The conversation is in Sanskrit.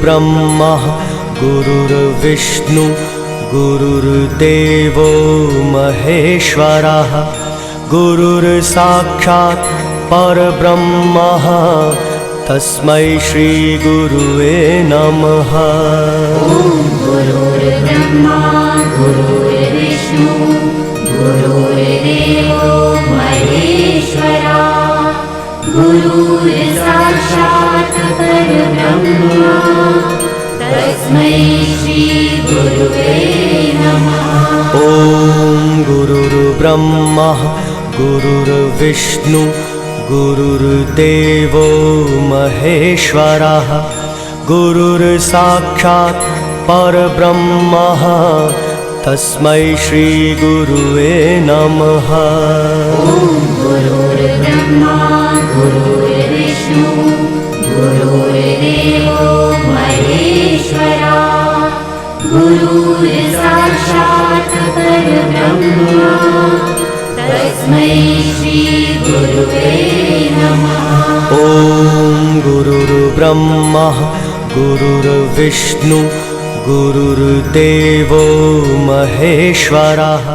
गुरुर्ब्रह्मा गुरुर्विष्णु गुरुर्देवो महेश्वरः गुरुर्साक्षात् परब्रह्मः तस्मै श्री गुरुवे नमः। गुरुर्ब्रह्मा गुरुर्विष्णु गुरुर्देवो महेश्वरः गुरुर्साक्षात् परब्रह्मा तस्मै श्री गुरुवे नमः। ॐ गुरुर्ब्रह्मा गुरुर्विष्णु गुरुर्देवो महेश्वरः गुरुर्साक्षात् परब्रह्मः तस्मै श्री गुरुवे नमः। गुरुर्ब्रह्मा गुरुर्विष्णु गुरुर्देवो महेश्वरः गुरुर्साक्षात् परब्रह्मा तस्मै श्री गुरुवे नमः। ॐ गुरुर्ब्रह्मा गुरुर्विष्णु गुरुर्देवो महेश्वरः